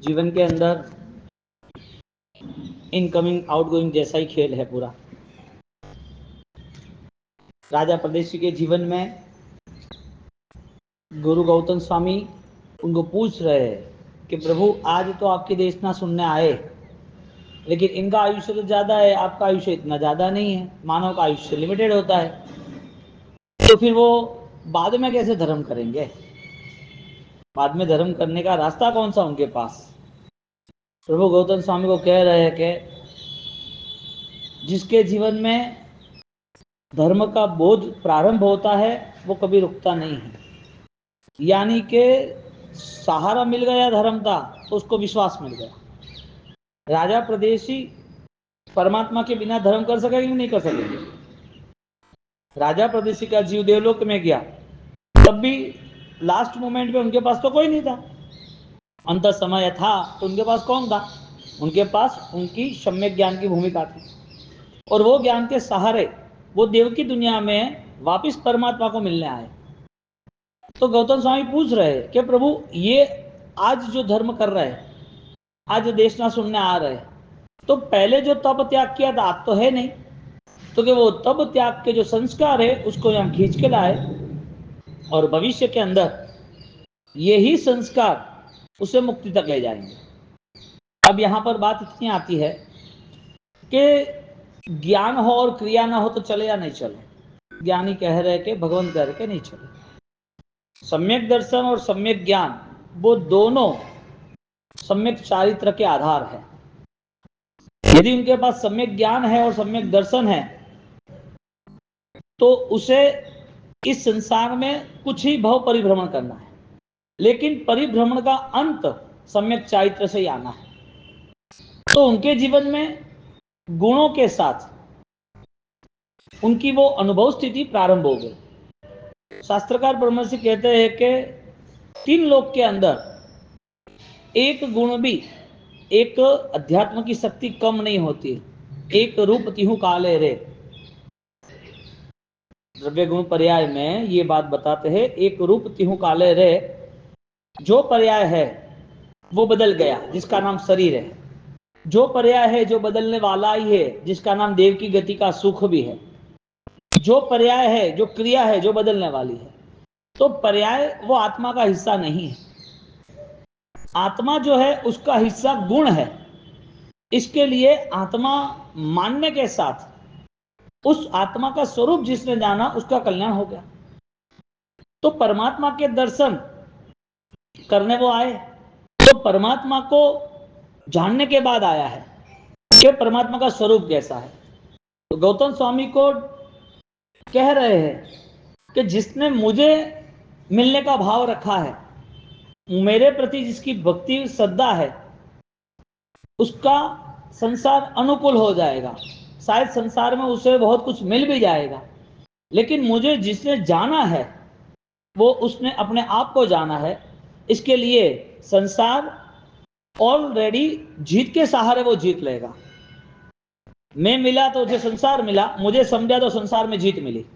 जीवन के अंदर इनकमिंग आउटगोइंग जैसा ही खेल है पूरा। राजा परदेशी के जीवन में गुरु गौतम स्वामी उनको पूछ रहे हैं कि प्रभु आज तो आपकी देशना सुनने आए, लेकिन इनका आयुष्य तो ज़्यादा है, आपका आयुष्य इतना ज़्यादा नहीं है, मानव का आयुष्य लिमिटेड होता है, तो फिर वो बाद में कैसे धर्म करेंगे? बाद में धर्म करने का रास्ता कौन सा उनके पास? प्रभु गौतम स्वामी को कह रहे हैं कि जिसके जीवन में धर्म का बोध प्रारंभ होता है वो कभी रुकता नहीं है। यानी कि सहारा मिल गया धर्म का तो उसको विश्वास मिल गया। राजा प्रदेशी परमात्मा के बिना धर्म कर सकेंगे कि नहीं कर सकेंगे? राजा प्रदेशी का जीव देवलोक में गया, तब भी लास्ट मोमेंट में उनके पास तो कोई नहीं था। अंत समय था तो उनके पास कौन था? उनके पास उनकी सम्यक ज्ञान की भूमिका थी, और वो ज्ञान के सहारे वो देव की दुनिया में वापिस परमात्मा को मिलने आए। तो गौतम स्वामी पूछ रहे हैं कि प्रभु ये आज जो धर्म कर रहे हैं, आज जो देशना सुनने आ रहे हैं, तो पहले जो तप त्याग किया था आज तो है नहीं, तो कि वो तप त्याग के जो संस्कार है उसको यहाँ खींच के लाए, और भविष्य के अंदर यही संस्कार उसे मुक्ति तक ले जाएंगे। अब यहाँ पर बात इतनी आती है कि ज्ञान हो और क्रिया ना हो तो चले या नहीं चले। ज्ञानी कह रहे कि भगवान कह रहे कि नहीं चले। सम्यक दर्शन और सम्यक ज्ञान वो दोनों सम्यक चारित्र के आधार है। यदि उनके पास सम्यक ज्ञान है और सम्यक दर्शन है तो उसे इस संसार में कुछ ही भव परिभ्रमण करना है, लेकिन परिभ्रमण का अंत सम्यक चारित्र से ही आना है। तो उनके जीवन में गुणों के साथ उनकी वो अनुभव स्थिति प्रारंभ हो गई। शास्त्रकार ब्रह्मर्षि कहते हैं कि 3 लोक के अंदर एक गुण भी, एक अध्यात्म की शक्ति कम नहीं होती। एक रूप तिहु काले रे, द्रव्य गुण पर्याय में ये बात बताते हैं, एक रूप तिहु काले रे। जो पर्याय है वो बदल गया जिसका नाम शरीर है, जो पर्याय है जो बदलने वाला ही है जिसका नाम देव की गति का सुख भी है, जो पर्याय है जो क्रिया है जो बदलने वाली है। तो पर्याय वो आत्मा का हिस्सा नहीं है। आत्मा जो है उसका हिस्सा गुण है। इसके लिए आत्मा मानने के साथ उस आत्मा का स्वरूप जिसने जाना उसका कल्याण हो गया। तो परमात्मा के दर्शन करने वो आए, तो परमात्मा को जानने के बाद आया है कि परमात्मा का स्वरूप कैसा है। तो गौतम स्वामी को कह रहे हैं कि जिसने मुझे मिलने का भाव रखा है, मेरे प्रति जिसकी भक्ति श्रद्धा है, उसका संसार अनुकूल हो जाएगा। शायद संसार में उसे बहुत कुछ मिल भी जाएगा, लेकिन मुझे जिसने जाना है वो उसने अपने आप को जाना है। इसके लिए संसार ऑलरेडी जीत के सहारे वो जीत लेगा। मैं मिला तो उसे संसार मिला, मुझे समझा तो संसार में जीत मिली।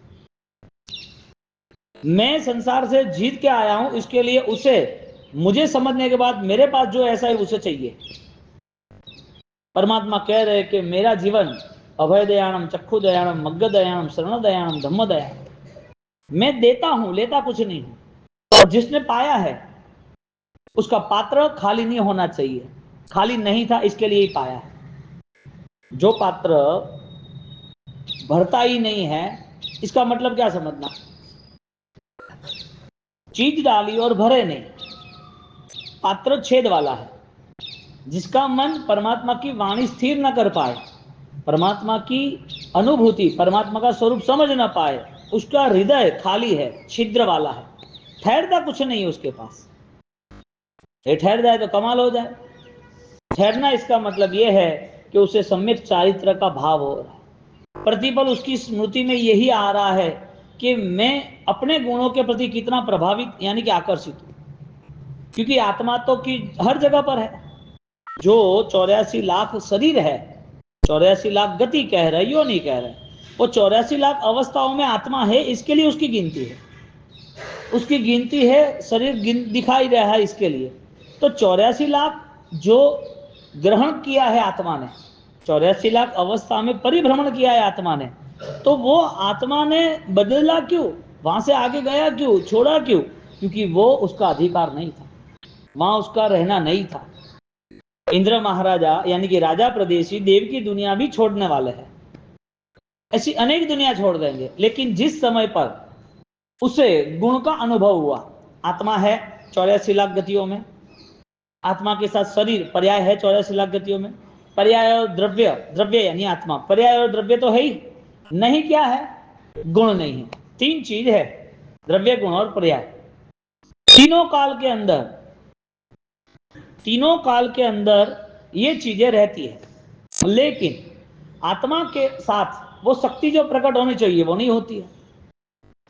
मैं संसार से जीत के आया हूं, इसके लिए उसे मुझे समझने के बाद मेरे पास जो ऐसा है उसे चाहिए। परमात्मा कह रहे कि मेरा जीवन अभय दयाणम, चक्षु दयाणम, मग्ग दयाणम, शरण दयाणम, धम्म दयाणम। मैं देता हूं, लेता कुछ नहीं हूं। और जिसने पाया है उसका पात्र खाली नहीं होना चाहिए। खाली नहीं था इसके लिए ही पाया है। जो पात्र भरता ही नहीं है, इसका मतलब क्या समझना? चीज डाली और भरे नहीं, पात्र छेद वाला है। जिसका मन परमात्मा की वाणी स्थिर न कर पाए, परमात्मा की अनुभूति, परमात्मा का स्वरूप समझ न पाए, उसका हृदय खाली है, छिद्र वाला है, ठहरता कुछ नहीं है उसके पास। ये ठहर जाए तो कमाल हो जाए। ठहरना इसका मतलब यह है कि उसे सम्यक चारित्र का भाव हो रहा है। प्रतिपल उसकी स्मृति में यही आ रहा है कि मैं अपने गुणों के प्रति कितना प्रभावित यानी कि आकर्षित हूं, क्योंकि आत्मा तो की हर जगह पर है। जो 84 लाख शरीर है, 84 लाख गति कह रहे, यो नहीं कह रहे, वो 84 लाख अवस्थाओं में आत्मा है, इसके लिए उसकी गिनती है। उसकी गिनती है, शरीर दिखाई रहा है इसके लिए। तो 84 लाख जो ग्रहण किया है आत्मा ने, 84 लाख अवस्था में परिभ्रमण किया है आत्मा ने, तो वो आत्मा ने बदला क्यों, वहां से आगे गया क्यों, छोड़ा क्यों? क्योंकि वो उसका अधिकार नहीं था, वहां उसका रहना नहीं था। इंद्र महाराजा यानी कि राजा प्रदेशी देव की दुनिया भी छोड़ने वाले हैं, ऐसी अनेक दुनिया छोड़ देंगे, लेकिन जिस समय पर उसे गुण का अनुभव हुआ, आत्मा है 84 लाख गतियों में, आत्मा के साथ शरीर पर्याय है 84 लाख गतियों में, पर्याय और द्रव्य, द्रव्य यानी आत्मा, पर्याय और द्रव्य तो है ही नहीं, क्या है, गुण नहीं है। तीन चीज है, द्रव्य, गुण और पर्याय। तीनों काल के अंदर, तीनों काल के अंदर ये चीजें रहती है, लेकिन आत्मा के साथ वो शक्ति जो प्रकट होनी चाहिए वो नहीं होती है।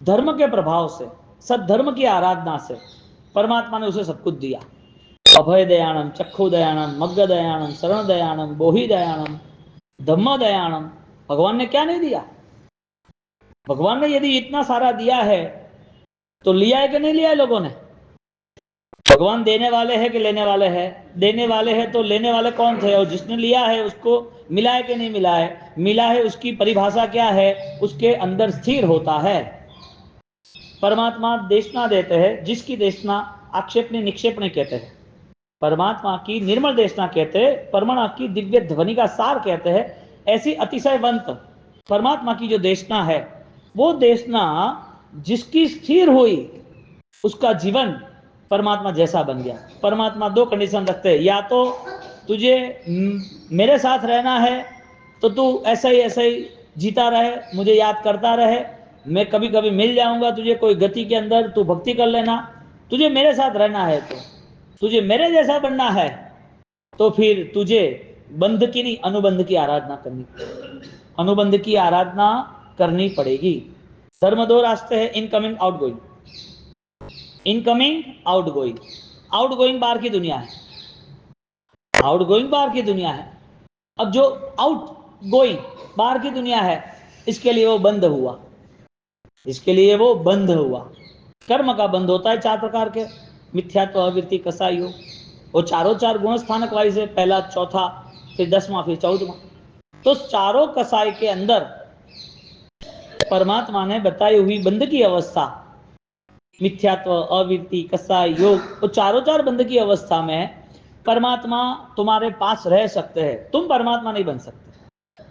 धर्म के प्रभाव से, सद्धर्म की आराधना से परमात्मा ने उसे सब कुछ दिया। अभय दयाणम, चक्षु दयाणम, मग्ग दयाणम, शरण दयाणम, बोहि दयाणम, धम्म दयाणम। भगवान ने क्या नहीं दिया? भगवान ने यदि इतना सारा दिया है तो लिया है कि नहीं लिया है लोगों ने? भगवान देने वाले हैं कि लेने वाले हैं? देने वाले हैं तो लेने वाले कौन थे? और जिसने लिया है उसको मिला है कि नहीं मिला है? मिला है, उसकी परिभाषा क्या है? उसके अंदर स्थिर होता है। परमात्मा देशना देते हैं, जिसकी देशना आक्षेपणी निक्षेपणी कहते हैं, परमात्मा की निर्मल देशना कहते हैं, परमात्मा की दिव्य ध्वनि का सार कहते हैं। ऐसी अतिशयवंत परमात्मा की जो देशना है, वो देशना जिसकी स्थिर हुई उसका जीवन परमात्मा जैसा बन गया। परमात्मा दो कंडीशन रखते हैं, या तो तुझे मेरे साथ रहना है तो तू ऐसा ही जीता रहे, मुझे याद करता रहे, मैं कभी कभी मिल जाऊंगा तुझे कोई गति के अंदर, तू भक्ति कर लेना। तुझे मेरे साथ रहना है तो तुझे मेरे जैसा बनना है तो फिर तुझे बंध की नहीं, अनुबंध की आराधना करनी पड़ेगी, अनुबंध की आराधना करनी पड़ेगी। धर्म दो रास्ते हैं, incoming outgoing, incoming outgoing. Outgoing बाहर की दुनिया है, आउटगोइंग बाहर की दुनिया है। अब जो आउट गोइंग बाहर की दुनिया है, इसके लिए वो बंद हुआ, इसके लिए वो बंद हुआ। कर्म का बंध होता है चार प्रकार के, मिथ्यात्व, अवृत्ति, कसाई योग। वो चारों चार गुण स्थानक वाइज है, पहला, चौथा, फिर 10वां, फिर 14वां। तो चारों कसाई के अंदर परमात्मा ने बताई हुई बंध की अवस्था, मिथ्यात्व, अवृत्ति, कसाई योग, वो चारों चार बंध की अवस्था में परमात्मा तुम्हारे पास रह सकते हैं, तुम परमात्मा नहीं बन सकते।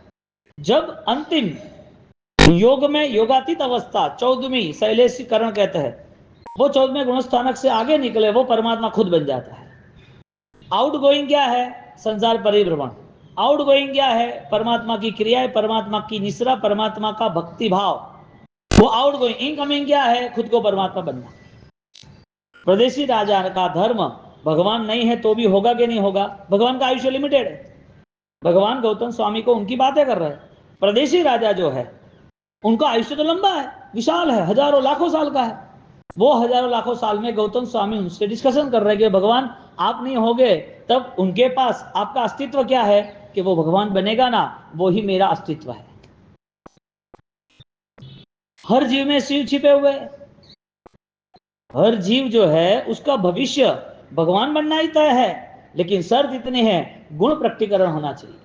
जब अंतिम योग में योगातीत अवस्था, 14वीं शैलेशीकरण कहते हैं, वो 14वें गुणस्थानक से आगे निकले, वो परमात्मा खुद बन जाता है। आउट गोइंग क्या है? संसार परिभ्रमण। आउट गोइंग क्या है? परमात्मा की क्रियाएं, परमात्मा की निश्रा, परमात्मा का भक्ति भाव, वो आउट गोइंग। इनकमिंग क्या है? खुद को परमात्मा बनना। प्रदेशी राजा का धर्म, भगवान नहीं है तो भी होगा कि नहीं होगा? भगवान का आयुष्य लिमिटेड है, भगवान गौतम स्वामी को उनकी बातें कर रहे हैं। प्रदेशी राजा जो है उनका आयुष्य तो लंबा है, विशाल है, हजारों लाखों साल का है। वो हजारों लाखों साल में गौतम स्वामी उनसे डिस्कशन कर रहे हैं कि भगवान आप नहीं होगे तब उनके पास आपका अस्तित्व क्या है? कि वो भगवान बनेगा ना, वो ही मेरा अस्तित्व है। हर जीव में शिव छिपे हुए, हर जीव जो है उसका भविष्य भगवान बनना ही तय है, लेकिन शर्त इतनी है, गुण प्रकटीकरण होना चाहिए,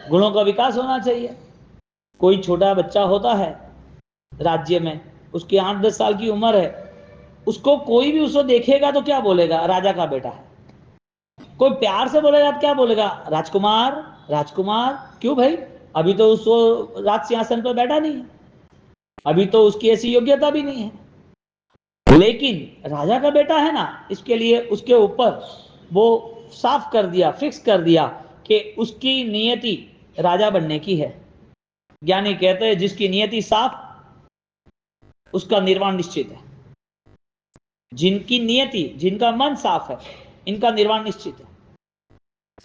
गुणों का विकास होना चाहिए। कोई छोटा बच्चा होता है राज्य में, उसकी 8-10 साल की उम्र है, उसको कोई भी उसको देखेगा तो क्या बोलेगा? राजा का बेटा है। कोई प्यार से बोलेगा तो क्या बोलेगा? राजकुमार, राजकुमार। क्यों भाई? अभी तो उसको राज सिंहासन पर बैठा नहीं है, अभी तो उसकी ऐसी योग्यता भी नहीं है, लेकिन राजा का बेटा है ना, इसके लिए उसके ऊपर वो साफ कर दिया, फिक्स कर दिया कि उसकी नियति राजा बनने की है। ज्ञानी कहते हैं जिसकी नियति साफ उसका निर्वाण निश्चित है। जिनकी नियति, जिनका मन साफ है, इनका निर्वाण निश्चित है।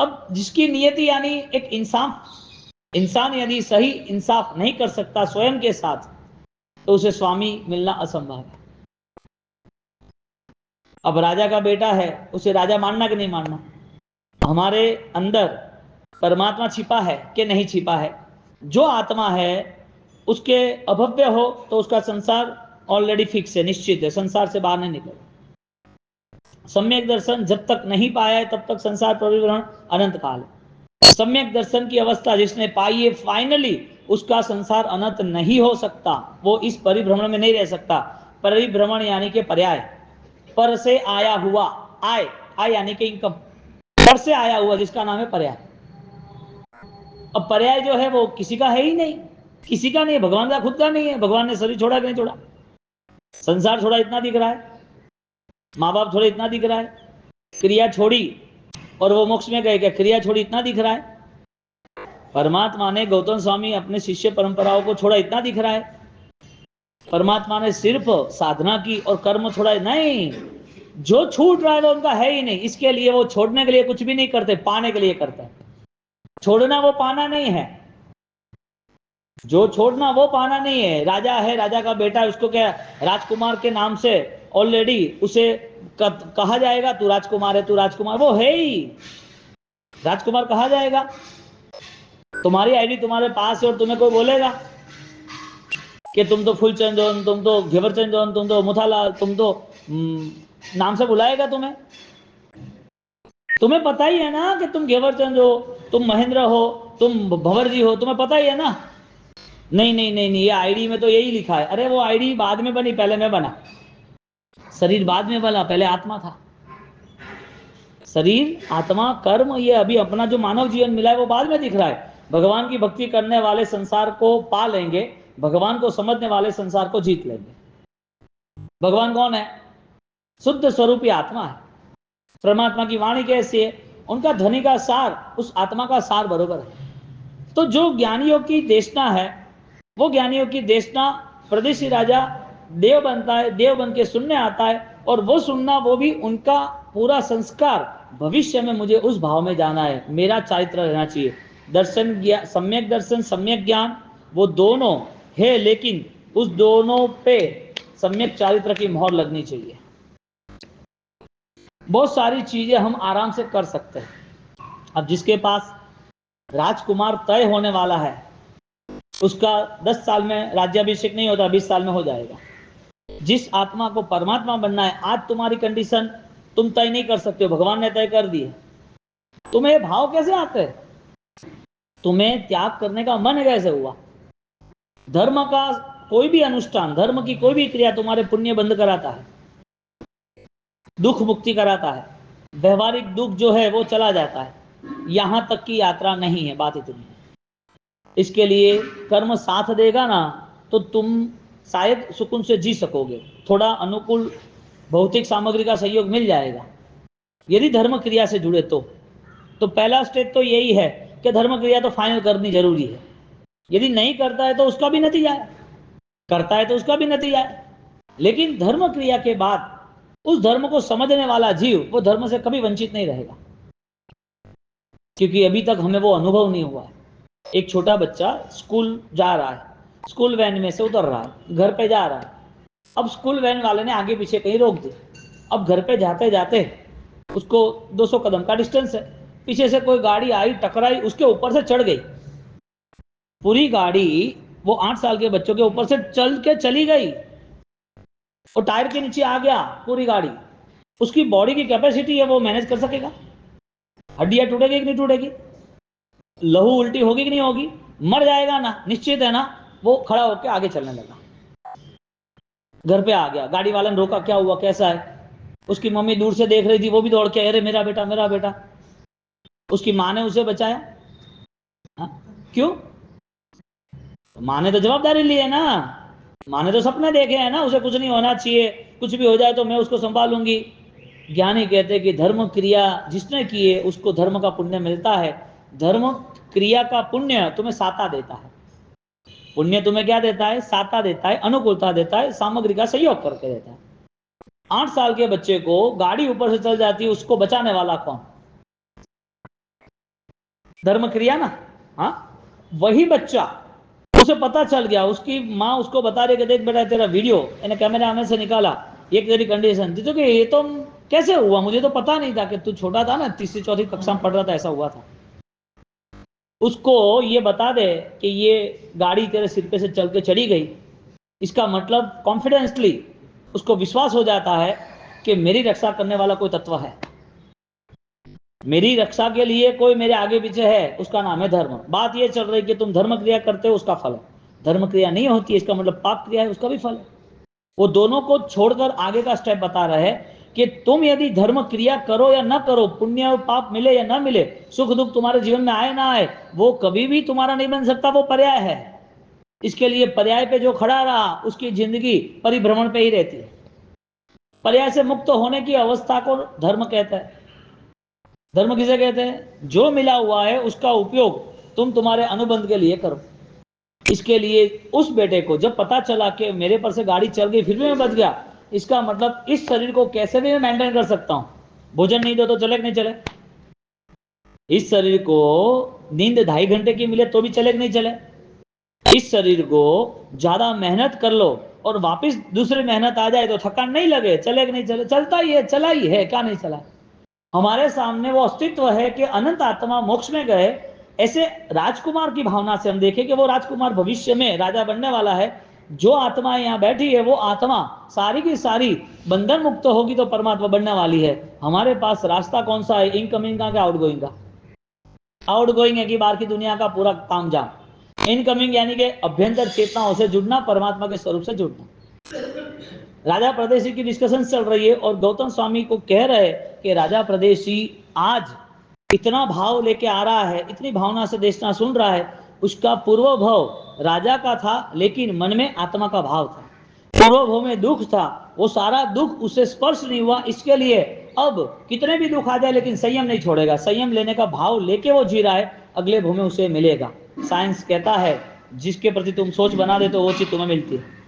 अब जिसकी नियति यानी एक इंसान यदि सही इंसाफ नहीं कर सकता स्वयं के साथ, तो उसे स्वामी मिलना असंभव है। अब राजा का बेटा है, उसे राजा मानना कि नहीं मानना? हमारे अंदर परमात्मा छिपा है कि नहीं छिपा है? जो आत्मा है उसके अभव्य हो तो उसका संसार ऑलरेडी फिक्स है, निश्चित है, संसार से बाहर नहीं निकले। सम्यक दर्शन जब तक नहीं पाया है तब तक संसार परिभ्रमण अनंत काल है। सम्यक दर्शन की अवस्था जिसने पाई है फाइनली उसका संसार अनंत नहीं हो सकता, वो इस परिभ्रमण में नहीं रह सकता। परिभ्रमण यानी कि पर्याय, पर से आया हुआ, आय आय यानी कि इनकम, पर से आया हुआ जिसका नाम है पर्याय। अब पर्याय जो है वो किसी का है ही नहीं, किसी का नहीं है, भगवान का खुद का नहीं है। भगवान ने शरीर छोड़ा कि नहीं छोड़ा, संसार छोड़ा इतना दिख रहा है, माँ बाप छोड़े इतना दिख रहा है, क्रिया छोड़ी और वो मोक्ष में गए क्या, क्रिया छोड़ी इतना दिख रहा है। परमात्मा ने गौतम स्वामी अपने शिष्य परंपराओं को छोड़ा इतना दिख रहा है। परमात्मा ने सिर्फ साधना की और कर्म छोड़ा नहीं, जो छूट रहा है वो उनका है ही नहीं। इसके लिए वो छोड़ने के लिए कुछ भी नहीं करते, पाने के लिए करते हैं। छोड़ना वो पाना नहीं है, जो छोड़ना वो पाना नहीं है। राजा है, राजा का बेटा, उसको क्या राजकुमार के नाम से ऑलरेडी उसे कहा जाएगा तू राजकुमार है, तू राजकुमार, वो है ही राजकुमार कहा जाएगा। तुम्हारी आईडी तुम्हारे पास है और तुम्हें कोई बोलेगा कि तुम तो फुलचंदन, तुम तो घेवरचंदन, तुम तो मुथालाल, तुम तो नाम से बुलाएगा तुम्हें। तुम्हें पता ही है ना कि तुम घेवरचंद हो, तुम महेंद्र हो, तुम भंवर जी हो, तुम्हें पता ही है ना। नहीं नहीं नहीं नहीं, ये आईडी में तो यही लिखा है। अरे वो आईडी बाद में बनी, पहले मैं बना। शरीर बाद में बना, पहले आत्मा था। शरीर, आत्मा, कर्म, ये अभी अपना जो मानव जीवन मिला है वो बाद में दिख रहा है। भगवान की भक्ति करने वाले संसार को पा लेंगे, भगवान को समझने वाले संसार को जीत लेंगे। भगवान कौन है? शुद्ध स्वरूपी आत्मा है। परमात्मा की वाणी कैसी है? उनका ध्वनि का सार उस आत्मा का सार बरोबर है। तो जो ज्ञानियों की देशना है, वो ज्ञानियों की देशना प्रदेशी राजा देव बनता है, देव बन के सुनने आता है, और वो सुनना वो भी उनका पूरा संस्कार, भविष्य में मुझे उस भाव में जाना है, मेरा चारित्र रहना चाहिए। दर्शन, सम्यक दर्शन, सम्यक ज्ञान, वो दोनों है, लेकिन उस दोनों पे सम्यक चारित्र की मोहर लगनी चाहिए। बहुत सारी चीजें हम आराम से कर सकते हैं। अब जिसके पास राजकुमार तय होने वाला है, उसका 10 साल में राज्याभिषेक नहीं होता, 20 साल में हो जाएगा। जिस आत्मा को परमात्मा बनना है, आज तुम्हारी कंडीशन तुम तय नहीं कर सकते हो, भगवान ने तय कर दी है। तुम्हें भाव कैसे आते हैं? तुम्हें त्याग करने का मन कैसे हुआ? धर्म का कोई भी अनुष्ठान, धर्म की कोई भी क्रिया तुम्हारे पुण्य बंद कराता है, दुख मुक्ति कराता है, व्यवहारिक दुख जो है वो चला जाता है, यहां तक की यात्रा नहीं है। बात इतनी है। इसके लिए कर्म साथ देगा ना तो तुम शायद सुकून से जी सकोगे, थोड़ा अनुकूल भौतिक सामग्री का सहयोग मिल जाएगा यदि धर्म क्रिया से जुड़े तो पहला स्टेप तो यही है कि धर्म क्रिया तो फाइनल करनी जरूरी है। यदि नहीं करता है तो उसका भी नतीजा है, करता है तो उसका भी नतीजा है। लेकिन धर्म क्रिया के बाद उस धर्म को समझने वाला जीव वो धर्म से कभी वंचित नहीं रहेगा, क्योंकि अभी तक हमें वो अनुभव नहीं हुआ है। एक छोटा बच्चा स्कूल जा रहा है, स्कूल वैन में से उतर रहा है, घर पे जा रहा है। अब स्कूल वैन वाले ने आगे पीछे कहीं रोक दी। अब घर पे जाते जाते उसको 200 कदम का डिस्टेंस है, पीछे से कोई गाड़ी आई, टकराई, उसके ऊपर से चढ़ गई। पूरी गाड़ी वो 8 साल के बच्चों के ऊपर से चल के चली गई और टायर के नीचे आ गया पूरी गाड़ी। उसकी बॉडी की कैपेसिटी है, वो मैनेज कर सकेगा? हड्डियां टूटेगी कि नहीं टूटेगी? लहू उल्टी होगी कि नहीं होगी? मर जाएगा ना, निश्चित है ना। वो खड़ा होकर आगे चलने लगा, घर पे आ गया। गाड़ी वाले ने रोका, क्या हुआ, कैसा है? उसकी मम्मी दूर से देख रही थी, वो भी दौड़ के, अरे मेरा बेटा, मेरा बेटा। उसकी माँ ने उसे बचाया। हा? क्यों? माँ ने तो जवाबदारी ली है ना, माँ ने तो सपने देखे हैं ना, उसे कुछ नहीं होना चाहिए, कुछ भी हो जाए तो मैं उसको संभालूंगी। ज्ञानी कहते हैं कि धर्म क्रिया जिसने की है उसको धर्म का पुण्य मिलता है। धर्म क्रिया का पुण्य तुम्हें साता देता है। पुण्य तुम्हें क्या देता है? साता देता है, अनुकूलता देता है, सामग्री का सहयोग करके देता है। 8 साल के बच्चे को गाड़ी ऊपर से चल जाती है, उसको बचाने वाला कौन? धर्म क्रिया ना। हाँ, वही बच्चा, उसे पता चल गया, उसकी माँ उसको बता रही कि देख बेटा तेरा वीडियो मैंने कैमरा में से निकाला, ये तेरी कंडीशन थी, तो कि ये तो कैसे हुआ, मुझे तो पता नहीं था, कि तू छोटा था ना, 3री 4री कक्षा में पढ़ रहा था, ऐसा हुआ था। उसको ये बता दे कि ये गाड़ी तेरे सिर पे से चल के चली गई, इसका मतलब कॉन्फिडेंसली उसको विश्वास हो जाता है कि मेरी रक्षा करने वाला कोई तत्व है, मेरी रक्षा के लिए कोई मेरे आगे पीछे है, उसका नाम है धर्म। बात ये चल रही कि तुम धर्म क्रिया करते हो, उसका फल है। धर्म क्रिया नहीं होती है, इसका मतलब पाप क्रिया है, उसका भी फल है। वो दोनों को छोड़कर आगे का स्टेप बता रहे हैं कि तुम यदि धर्म क्रिया करो या ना करो, पुण्य और पाप मिले या ना मिले, सुख दुख तुम्हारे जीवन में आए ना आए, वो कभी भी तुम्हारा नहीं बन सकता, वो पर्याय है। इसके लिए पर्याय पे जो खड़ा रहा उसकी जिंदगी परिभ्रमण पे ही रहती है। पर्याय से मुक्त होने की अवस्था को धर्म कहता है। धर्म किसे कहते हैं? जो मिला हुआ है उसका उपयोग तुम तुम्हारे अनुबंध के लिए करो। इसके लिए उस बेटे को जब पता चला कि मेरे पर से गाड़ी चल गई फिर भी मैं बच गया, इसका मतलब इस शरीर को कैसे भी मैं मेंटेन कर सकता हूं। भोजन नहीं दो तो चले कि नहीं चले, इस शरीर को नींद 2.5 घंटे की मिले तो भी चले कि नहीं चले, इस शरीर को ज्यादा मेहनत कर लो और वापस दूसरी मेहनत आ जाए तो थकान नहीं लगे, चले कि नहीं चले, चलता ही है, चला ही है, क्या नहीं चला। हमारे सामने वो अस्तित्व है कि अनंत आत्मा मोक्ष में गए। ऐसे राजकुमार की भावना से हम देखें कि वो राजकुमार भविष्य में राजा बनने वाला है। जो आत्मा यहाँ बैठी है वो आत्मा सारी की सारी बंधन मुक्त होगी तो परमात्मा बनने वाली है। हमारे पास रास्ता कौन सा है? इनकमिंग का क्या आउटगोइंग का? आउटगोइंग है कि बाहर की दुनिया का पूरा काम जाम। इनकमिंग यानी कि अभ्यंतर चेतनाओं से जुड़ना, परमात्मा के स्वरूप से जुड़ना। राजा प्रदेशी की डिस्कशन चल रही है और गौतम स्वामी को कह रहे कि राजा प्रदेशी आज इतना भाव लेके आ रहा है, इतनी भावना से देशना सुन रहा है, उसका पूर्व भाव राजा का था लेकिन मन में आत्मा का भाव था। पूर्व भाव में दुख था, वो सारा दुख उसे स्पर्श नहीं हुआ। इसके लिए अब कितने भी दुख आ जाए लेकिन संयम नहीं छोड़ेगा, संयम लेने का भाव लेके वो जी रहा है, अगले भाव में उसे मिलेगा। साइंस कहता है जिसके प्रति तुम सोच बना दे तो वो चीज तुम्हें मिलती है।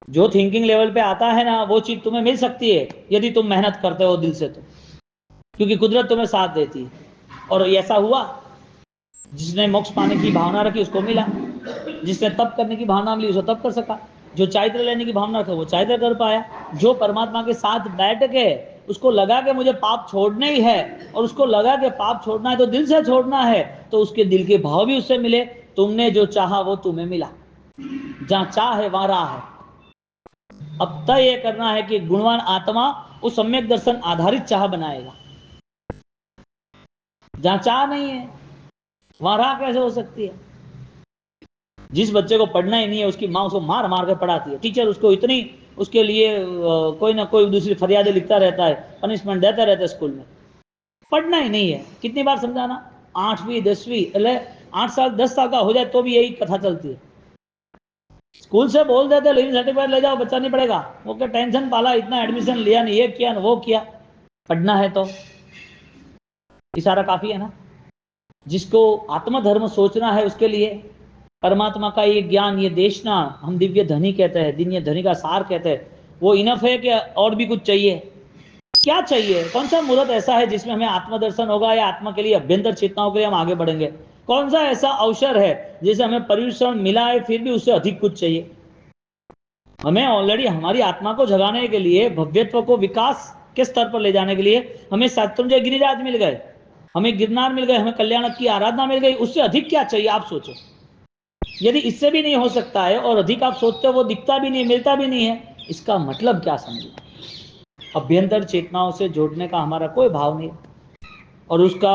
जो थिंकिंग लेवल पे आता है ना वो चीज तुम्हें मिल सकती है यदि तुम मेहनत करते हो दिल से, तो क्योंकि कुदरत तुम्हें साथ देती है। और ऐसा हुआ, जिसने मोक्ष पाने की भावना रखी उसको मिला, जिसने तप करने की भावना मिली उसे तप कर सका, जो चारित्र लेने की भावना रखा वो चारित्र कर पाया, जो परमात्मा के साथ बैठ के उसको लगा कि मुझे पाप छोड़ने ही है और उसको लगा कि पाप छोड़ना है तो दिल से छोड़ना है, तो उसके दिल के भाव भी उससे मिले। तुमने जो चाहा वो तुम्हें मिला, जहां चाह है वहां राह है। अब तय ये करना है कि गुणवान आत्मा उस सम्यक दर्शन आधारित चाह बनाएगा। जहां चाह नहीं है वहां राह कैसे हो सकती है? जिस बच्चे को पढ़ना ही नहीं है उसकी माँ उसको मार मार कर पढ़ाती है, टीचर उसको इतनी उसके लिए कोई ना कोई दूसरी फरियादें लिखता रहता है, पनिशमेंट देता रहता है स्कूल में, पढ़ना ही नहीं है। कितनी बार समझाना, 8वीं 10वीं 8 साल 10 साल का हो जाए तो भी यही कथा चलती है। स्कूल से बोल देते लिविंग सर्टिफिकेट ले जाओ, बच्चा नहीं पढ़ेगा, वो क्या टेंशन पाला, इतना एडमिशन लिया नहीं, ये किया ना वो किया। पढ़ना है तो इशारा काफी है ना। जिसको आत्मधर्म सोचना है उसके लिए परमात्मा का ये ज्ञान, ये देशना, हम दिव्य धनी कहते हैं, दिव्य धनी का सार कहते हैं, वो इनफ है कि और भी कुछ चाहिए? क्या चाहिए? कौन सा मुहूर्त ऐसा है जिसमें हमें आत्मदर्शन होगा या आत्मा के लिए अभ्यंतर चेतनाओं के लिए हम आगे बढ़ेंगे? कौन सा ऐसा अवसर है जिसे हमें परिश्रम मिला है फिर भी उससे अधिक कुछ चाहिए? हमें ऑलरेडी हमारी आत्मा को जगाने के लिए, भव्यत्व को विकास के स्तर पर ले जाने के लिए हमें शत्रुंजय गिरिराज मिल गए, हमें गिरनार मिल गए, हमें कल्याण की आराधना मिल गई, उससे अधिक क्या चाहिए आप सोचो। यदि इससे भी नहीं हो सकता है और अधिक आप सोचते हो वो दिखता भी नहीं, मिलता भी नहीं है, इसका मतलब क्या समझो? अभ्यंतर चेतनाओं से जोड़ने का हमारा कोई भाव नहीं, और उसका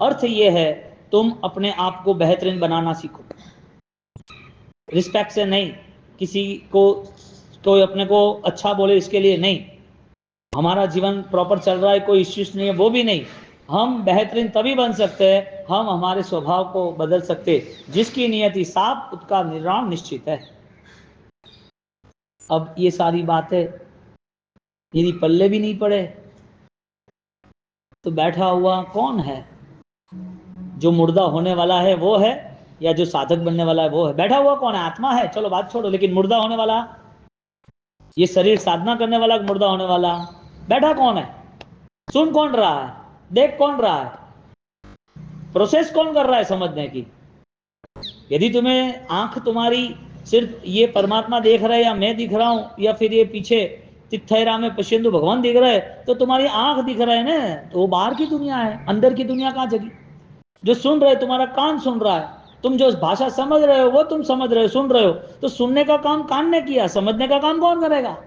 अर्थ यह है तुम अपने आप को बेहतरीन बनाना सीखो। रिस्पेक्ट से नहीं, किसी को कोई अपने को अच्छा बोले इसके लिए नहीं, हमारा जीवन प्रॉपर चल रहा है कोई इश्यूज नहीं है वो भी नहीं। हम बेहतरीन तभी बन सकते हैं हम हमारे स्वभाव को बदल सकते, जिसकी नियति साफ उसका निर्वाण निश्चित है। अब ये सारी बातें यदि पल्ले भी नहीं पड़े तो बैठा हुआ कौन है? जो मुर्दा होने वाला है वो है या जो साधक बनने वाला है वो है? बैठा हुआ कौन है? आत्मा है, चलो बात छोड़ो, लेकिन मुर्दा होने वाला, ये शरीर साधना करने वाला, मुर्दा होने वाला बैठा कौन है? सुन कौन रहा है? देख कौन रहा है? प्रोसेस कौन कर रहा है समझने की? यदि तुम्हें आंख तुम्हारी सिर्फ ये परमात्मा देख रहा है या मैं दिख रहा हूं या फिर ये पीछे तिथैरा में पश्चिंदु भगवान दिख रहे हैं, तो तुम्हारी आंख दिख रहा है ना, तो वो बाहर की दुनिया है, अंदर की दुनिया कहां जगी? जो सुन रहे तुम्हारा कान सुन रहा है, तुम जो भाषा समझ रहे हो वो तुम समझ रहे हो, सुन रहे हो, तो सुनने का काम कान ने किया, समझने का काम कौन करेगा?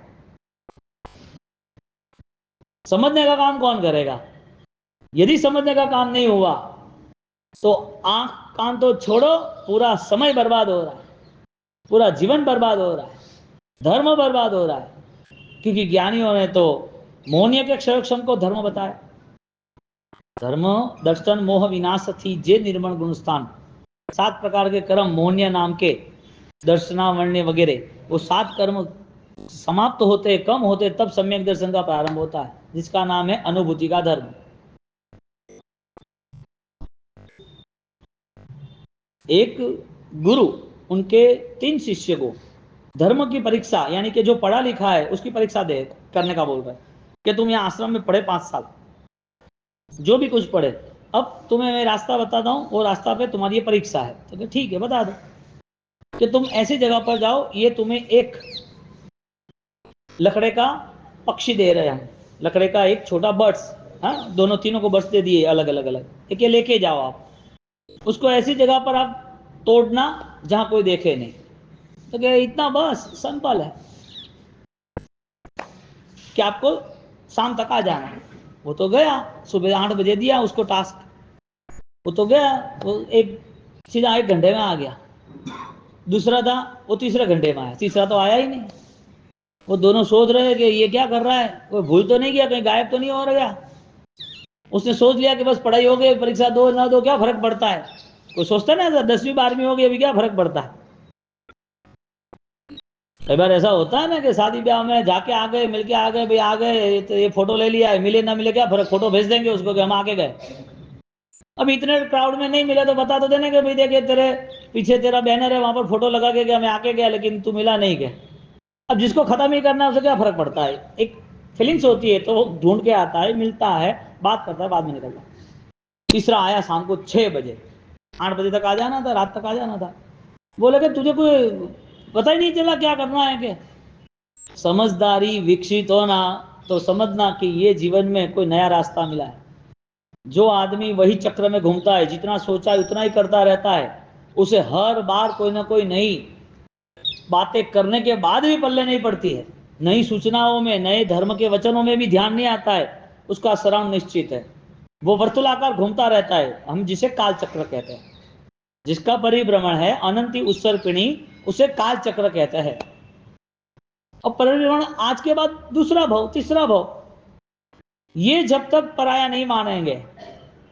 समझने का काम कौन करेगा? यदि समझने का काम नहीं हुआ तो आंख कान तो छोड़ो, पूरा समय बर्बाद हो रहा है, पूरा जीवन बर्बाद हो रहा है, धर्म बर्बाद हो रहा है। क्योंकि ज्ञानियों ने तो मोहनीय के क्षरक्षम को धर्म बताया। धर्म दर्शन मोह विनाश थी जे निर्मल गुणस्थान। 7 प्रकार के कर्म मोहनीय नाम के, दर्शना वर्ण्य वगैरह, वो 7 कर्म समाप्त होते, कम होते, तब सम्यक दर्शन का प्रारंभ होता है, जिसका नाम है अनुभूति का धर्म। एक गुरु उनके 3 शिष्य को धर्म की परीक्षा, यानी कि जो पढ़ा लिखा है उसकी परीक्षा दे करने का बोल रहे हैं कि तुम यहाँ आश्रम में पढ़े 5 साल, जो भी कुछ पढ़े, अब तुम्हें मैं रास्ता बताता हूँ, वो रास्ता पे तुम्हारी ये परीक्षा है। तो ठीक है, बता दो कि तुम ऐसी जगह पर जाओ, ये तुम्हें एक लकड़े का पक्षी दे रहे हैं, लकड़े का एक छोटा बर्ड्स, हाँ, दोनों तीनों को बर्ड्स दे दिए अलग अलग अलग, एक ये लेके जाओ आप, उसको ऐसी जगह पर आप तोड़ना जहां कोई देखे नहीं। तो क्या इतना बस सिंपल है कि आपको शाम तक आ जाना है। वो तो गया, सुबह 8 बजे दिया उसको टास्क, वो तो गया, वो एक सीधा 1 घंटे में आ गया। दूसरा था वो तीसरे घंटे में आया, तीसरा तो आया ही नहीं। वो दोनों सोच रहे हैं कि ये क्या कर रहा है, कोई भूल तो नहीं गया, कहीं गायब तो नहीं हो गया। उसने सोच लिया कि बस पढ़ाई हो गई, परीक्षा दो ना दो क्या फर्क पड़ता है। कोई सोचता है ना 10वीं 12वीं हो गई, अभी क्या फर्क पड़ता है। कई बार ऐसा होता है ना कि शादी ब्याह में जाके आ गए, मिलके आ गए, भाई आ गए तो ये फोटो ले लिया है, मिले ना मिले क्या फर्क, फोटो भेज देंगे उसको कि हम आके गए। अब इतने क्राउड में नहीं मिला तो बता तो देने के भाई देखिए तेरे पीछे तेरा बैनर है, वहां पर फोटो लगा के गया, मैं आके गया लेकिन तू मिला नहीं गया। अब जिसको खत्म ही करना है उसे क्या फर्क पड़ता है, एक फीलिंग्स होती है तो वो ढूंढ के आता है, मिलता है, बात करता है, बाद में निकलता है। तीसरा आया शाम को 6 बजे, 8 बजे तक आ जाना था, रात तक आ जाना था। बोले कि तुझे कोई पता ही नहीं चला क्या करना है कि समझदारी विकसित होना तो समझना कि ये जीवन में कोई नया रास्ता मिला है। जो आदमी वही चक्र में घूमता है, जितना सोचा है उतना ही करता रहता है, उसे हर बार कोई ना कोई नई बातें करने के बाद भी पल्ले नहीं पड़ती है, नई सूचनाओं में, नए धर्म के वचनों में भी ध्यान नहीं आता है, उसका शरण निश्चित है। वो वर्तुलाकार घूमता रहता है, हम जिसे काल चक्र कहते हैं। जिसका परिभ्रमण है अनंती उत्सर्पिणी, उसे काल चक्र कहते हैं। और परिभ्रमण आज के बाद दूसरा भाव, तीसरा भाव, ये जब तक पराया नहीं मानेंगे,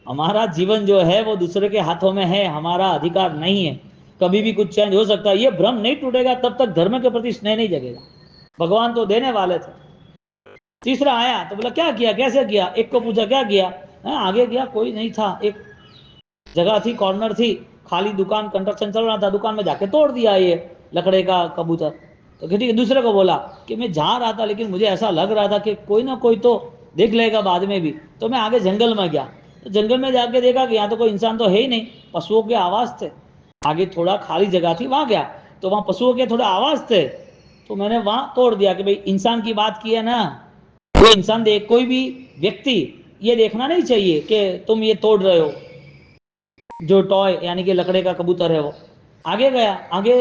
हमारा जीवन जो है वो दूसरे के हाथों में है, हमारा अधिकार नहीं है, कभी भी कुछ चेंज हो सकता है, ये भ्रम नहीं टूटेगा तब तक धर्म के प्रति स्नेह नहीं जगेगा। भगवान तो देने वाले थे। तीसरा आया तो बोला क्या किया, कैसे किया, एक को पूछा क्या किया, आगे गया कोई नहीं था, एक जगह थी, कॉर्नर थी, खाली दुकान, कंस्ट्रक्शन चल रहा था, दुकान में जाके तोड़ दिया ये लकड़े का कबूतर। तो ठीक है, दूसरे को बोला कि मैं जा रहा था लेकिन मुझे ऐसा लग रहा था कि कोई ना कोई तो देख लेगा बाद में भी, तो मैं आगे जंगल में गया, तो जंगल में जाके देखा कि यहाँ तो कोई इंसान तो है ही नहीं, पशुओं के आवाज थे। आगे थोड़ा खाली जगह थी, वहां गया तो वहां पशुओं के थोड़े आवाज थे, तो मैंने वहां तोड़ दिया कि भाई इंसान की बात की है ना, कोई इंसान देख, कोई भी व्यक्ति ये देखना नहीं चाहिए कि तुम ये तोड़ रहे हो, जो टॉय यानी कि लकड़े का कबूतर है वो। आगे गया, आगे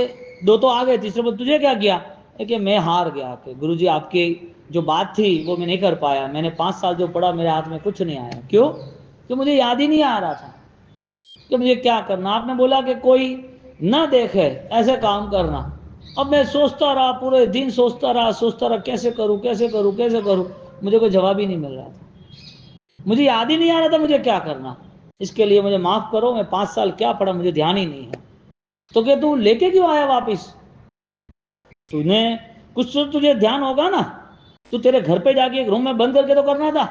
दो तो आ गए, तीसरे पर तुझे क्या किया, कि मैं हार गया कि गुरुजी आपकी जो बात थी वो मैं नहीं कर पाया, मैंने 5 साल जो पढ़ा मेरे हाथ में कुछ नहीं आया। क्यों? कि मुझे याद ही नहीं आ रहा था कि मुझे क्या करना। आपने बोला कि कोई ना देखे ऐसे काम करना। अब मैं सोचता रहा, पूरे दिन सोचता रहा कैसे करूं कैसे करूं कैसे करूं, मुझे कोई जवाब ही नहीं मिल रहा था, मुझे याद ही नहीं आ रहा था मुझे क्या करना। इसके लिए मुझे माफ करो, मैं 5 साल क्या पढ़ा मुझे ध्यान ही नहीं है। तो क्या तू लेके क्यों आया वापिस, तूने कुछ तो तुझे ध्यान होगा ना, तू तेरे घर पे जाके एक रूम में बंद करके तो करना था,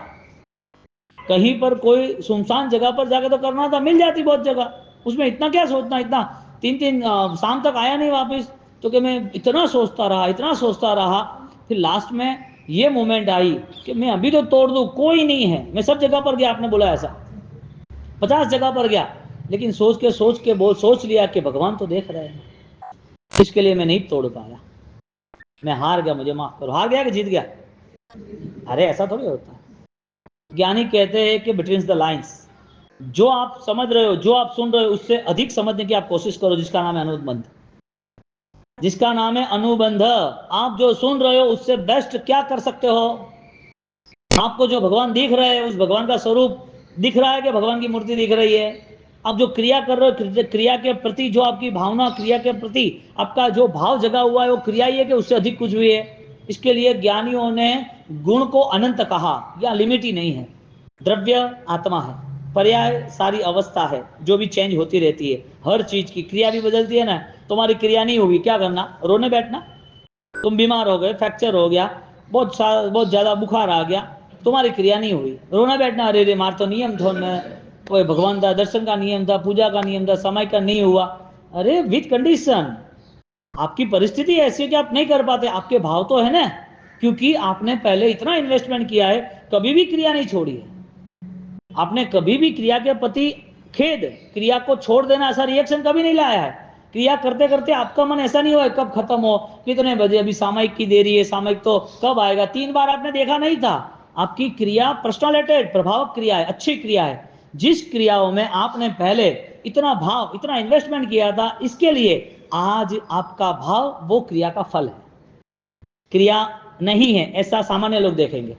कहीं पर कोई सुनसान जगह पर जाके तो करना था, मिल जाती बहुत जगह, उसमें इतना क्या सोचना, इतना 3 शाम तक आया नहीं वापिस। तो कि मैं इतना सोचता रहा, इतना सोचता रहा, फिर लास्ट में ये मोमेंट आई कि मैं अभी तो तोड़ दूं, कोई नहीं है, मैं सब जगह पर गया, आपने बोला ऐसा 50 जगह पर गया, लेकिन सोच के बोल सोच लिया कि भगवान तो देख रहे हैं, इसके लिए मैं नहीं तोड़ पाया, मैं हार गया, मुझे माफ करो। हार गया कि जीत गया? अरे ऐसा थोड़ी होता है। ज्ञानी कहते हैं कि बिटवीन द लाइंस, जो आप समझ रहे हो, जो आप सुन रहे हो, उससे अधिक समझने की आप कोशिश करो, जिसका नाम है अनुबंध, जिसका नाम है अनुबंध। आप जो सुन रहे हो उससे बेस्ट क्या कर सकते हो, आपको जो भगवान दिख रहे हैं उस भगवान का स्वरूप दिख रहा है कि भगवान की मूर्ति दिख रही है? आप जो क्रिया कर रहे हो, क्रिया के प्रति जो आपकी भावना, क्रिया के प्रति आपका जो भाव जगा हुआ है वो क्रिया ही है कि उससे अधिक कुछ भी है? इसके लिए ज्ञानियों ने गुण को अनंत कहा, या लिमिट ही नहीं है। द्रव्य आत्मा है, पर्याय सारी अवस्था है जो भी चेंज होती रहती है, हर चीज की क्रिया भी बदलती है ना। तुम्हारी क्रिया नहीं होगी, क्या करना? रोने बैठना। तुम बीमार हो गए, फ्रैक्चर हो गया, बहुत ज्यादा बुखार आ गया, तुम्हारी क्रिया नहीं हुई, रोना बैठना, अरे रे मार तो नियम थो न, कोई भगवान का दर्शन का नियम था, पूजा का नियम था, समय का नहीं हुआ। अरे विथ कंडीशन, आपकी परिस्थिति ऐसी है कि आप नहीं कर पाते, आपके भाव तो है ना, क्योंकि आपने पहले इतना इन्वेस्टमेंट किया है, कभी भी क्रिया नहीं छोड़ी है आपने, कभी भी क्रिया के प्रति खेद, क्रिया को छोड़ देना ऐसा रिएक्शन कभी नहीं लाया है। क्रिया करते करते आपका मन ऐसा नहीं हुआ कब खत्म हो, कितने बजे, अभी सामयिक की देरी है, सामयिक तो कब आएगा, 3 बार आपने देखा नहीं था। आपकी क्रिया पर्सनलेटेड प्रभाव क्रिया है, अच्छी क्रिया है। जिस क्रियाओं में आपने पहले इतना भाव, इतना इन्वेस्टमेंट किया था, इसके लिए आज आपका भाव वो क्रिया का फल है, क्रिया नहीं है ऐसा सामान्य लोग देखेंगे।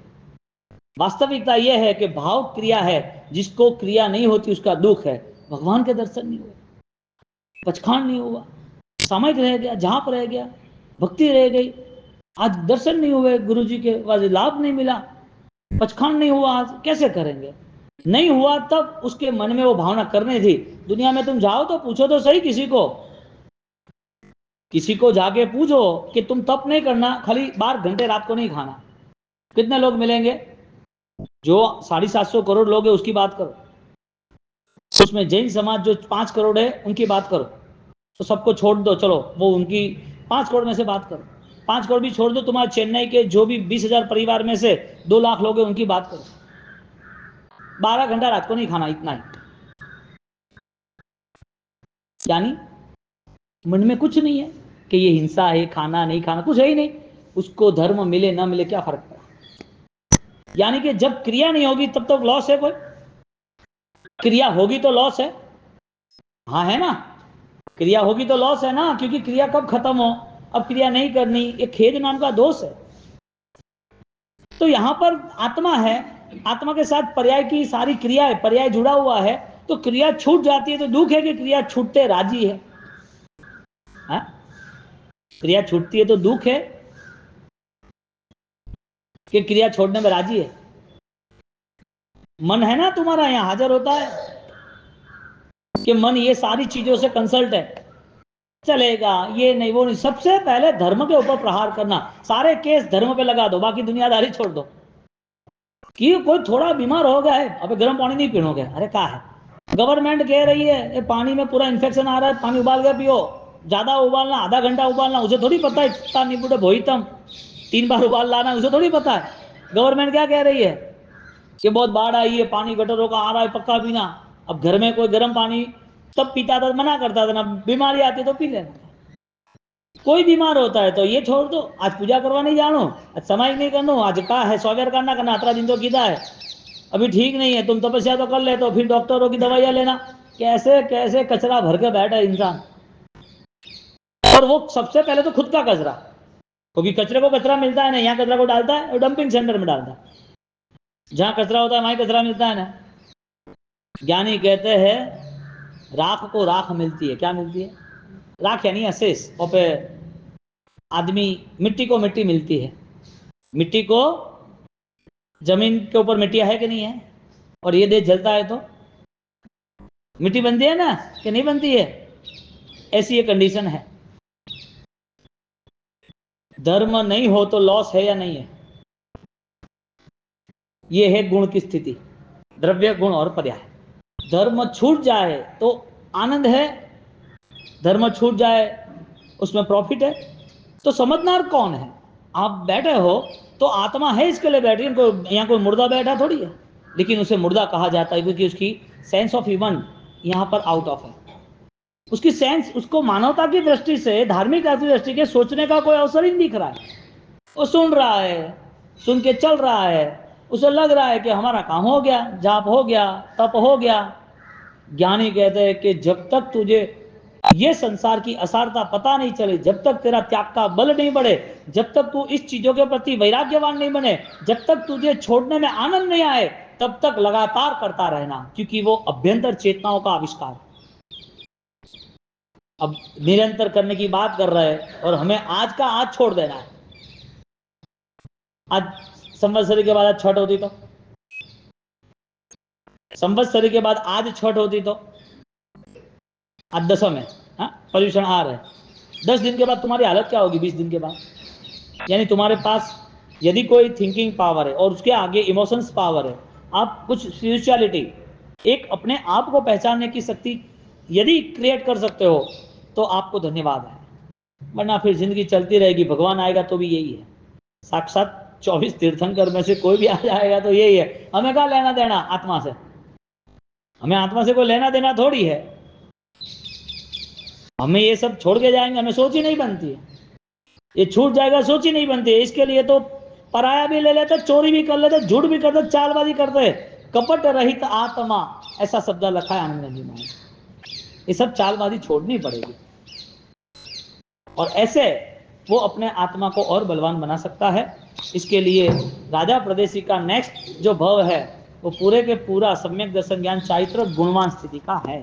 वास्तविकता यह है कि भाव क्रिया है, जिसको क्रिया नहीं होती उसका दुख है। भगवान के दर्शन नहीं हुए, पचखान नहीं हुआ, सामयिक रह गया, झांप रह गया, भक्ति रह गई, आज दर्शन नहीं हुए गुरु जी के, आज लाभ नहीं मिला, पचखान नहीं हुआ, आज कैसे करेंगे? नहीं हुआ तब उसके मन में वो भावना करनी थी। दुनिया में तुम जाओ तो पूछो तो सही, किसी को जाके पूछो कि तुम तप नहीं करना, खाली 12 घंटे रात को नहीं खाना, कितने लोग मिलेंगे? जो 750 करोड़ लोग है उसकी बात करो, उसमें जैन समाज जो 5 करोड़ है उनकी बात करो, तो सबको छोड़ दो, चलो वो उनकी 5 करोड़ में से बात करो, 5 करोड़ भी छोड़ दो, तुम्हारे चेन्नई के जो भी 20,000 परिवार में से 2 लाख लोग हैं उनकी बात करो, 12 घंटा रात को नहीं खाना, इतना ही। यानी मन में कुछ नहीं है कि ये हिंसा है, खाना नहीं खाना, कुछ है ही नहीं, उसको धर्म मिले ना मिले क्या फर्क पड़ा। यानी कि जब क्रिया नहीं होगी तब तो लॉस है, कोई क्रिया होगी तो लॉस है। हाँ है ना, क्रिया होगी तो लॉस है ना, क्योंकि क्रिया कब खत्म हो, अब क्रिया नहीं करनी, ये खेद नाम का दोष है। तो यहां पर आत्मा है, आत्मा के साथ पर्याय की सारी क्रिया है, पर्याय जुड़ा हुआ है, तो क्रिया छूट जाती है तो दुख है कि क्रिया छूटते राजी है, हा? क्रिया छूटती है तो दुख है कि क्रिया छोड़ने में राजी है? मन है ना तुम्हारा यहां हाजिर होता है कि मन ये सारी चीजों से कंसल्ट है, चलेगा ये नहीं वो नहीं। सबसे पहले धर्म के ऊपर प्रहार करना, सारे केस धर्म पे लगा दो, बाकी दुनियादारी छोड़ दो। कि कोई थोड़ा बीमार हो गया है, अबे गर्म पानी नहीं पीनोगे, अरे क्या है, गवर्नमेंट कह रही है ये पानी में पूरा इन्फेक्शन आ रहा है, पानी उबाल के पियो, ज्यादा उबालना, आधा घंटा उबालना, उसे थोड़ी पता है इतना निपुट भोईतम 3 बार उबाल लाना, उसे थोड़ी पता है। गवर्नमेंट क्या कह रही है कि बहुत बाढ़ आई है, पानी गटरों का आ रहा है, पक्का पीना। अब घर में कोई गर्म पानी तब पीता था, मना करता था ना, बीमारी आती तो पी लेना। कोई बीमार होता है तो ये छोड़ दो, आज पूजा करवा नहीं जानो, आज समय नहीं करनो, आज का है सौवेर करना करना, 18 दिन तो कीधा है, अभी ठीक नहीं है, तुम तपस्या तो कर ले, तो फिर डॉक्टरों की दवाइयां लेना। कैसे कैसे कचरा भर के बैठा है इंसान, और वो सबसे पहले तो खुद का कचरा, क्योंकि कचरे को कचरा मिलता है ना, यहाँ कचरा को डालता है डंपिंग सेंटर में डालता है, जहां कचरा होता है वहीं कचरा मिलता है ना। ज्ञानी कहते हैं राख को राख मिलती है, क्या मिलती है? राख यानी अशेष, और पे आदमी, मिट्टी को मिट्टी मिलती है, मिट्टी को, जमीन के ऊपर मिट्टी है कि नहीं है, और ये देश जलता है तो मिट्टी बनती है ना कि नहीं बनती है, ऐसी ये कंडीशन है। धर्म नहीं हो तो लॉस है या नहीं है? ये है गुण की स्थिति, द्रव्य गुण और पर्याय। धर्म छूट जाए तो आनंद है, धर्म छूट जाए उसमें प्रॉफिट है। तो समझदार कौन है? आप बैठे हो तो आत्मा है इसके लिए बैठी है, यहाँ कोई मुर्दा बैठा थोड़ी है, लेकिन उसे मुर्दा कहा जाता है क्योंकि उसकी सेंस ऑफ ह्यूमन यहाँ पर आउट ऑफ है, उसकी सेंस, उसको मानवता की दृष्टि से, धार्मिक दृष्टि के सोचने का कोई अवसर ही नहीं दिख रहा है। वो सुन रहा है, सुन के चल रहा है, उसे लग रहा है कि हमारा काम हो गया, जाप हो गया, तप हो गया। ज्ञानी कहते हैं कि जब तक तुझे ये संसार की असारता पता नहीं चले, जब तक तेरा त्याग का बल नहीं बढ़े, जब तक तू इस चीजों के प्रति वैराग्यवान नहीं बने, जब तक तुझे छोड़ने में आनंद नहीं आए, तब तक लगातार करता रहना, क्योंकि वो अभ्यंतर चेतनाओं का आविष्कार। अब निरंतर करने की बात कर रहे हैं और हमें आज का आज छोड़ देना है। आज संवत्सरी के बाद आज छठ होती तो, संवत्सरी के बाद आज छठ होती तो, आज दसम है, पर्यूषण आ रहा है, 10 दिन के बाद तुम्हारी हालत क्या होगी? 20 दिन के बाद, यानी तुम्हारे पास यदि कोई थिंकिंग पावर है और उसके आगे इमोशंस पावर है, आप कुछ स्पिरिचुअलिटी, एक अपने आप को पहचानने की शक्ति यदि क्रिएट कर सकते हो तो आपको धन्यवाद है, वरना फिर जिंदगी चलती रहेगी। भगवान आएगा तो भी यही है, साक्षात 24 तीर्थंकर में से कोई भी आ जाएगा तो यही है। हमें क्या लेना देना आत्मा से? हमें आत्मा से कोई लेना देना थोड़ी है। हमें ये सब छोड़ के जाएंगे, हमें सोच ही नहीं बनती है, ये छूट जाएगा सोच ही नहीं बनती है। इसके लिए तो पराया भी ले लेते, चोरी भी कर लेते, झूठ भी करते, चालबाजी करते, कपट रहित आत्मा, ऐसा शब्द लिखा है आनंद जी में। ये सब चालबाजी छोड़नी पड़ेगी, और ऐसे वो अपने आत्मा को और बलवान बना सकता है। इसके लिए राजा प्रदेशी का नेक्स्ट जो भव है वो पूरे के पूरा सम्यक दर्शन ज्ञान चारित्र गुणवान स्थिति का है।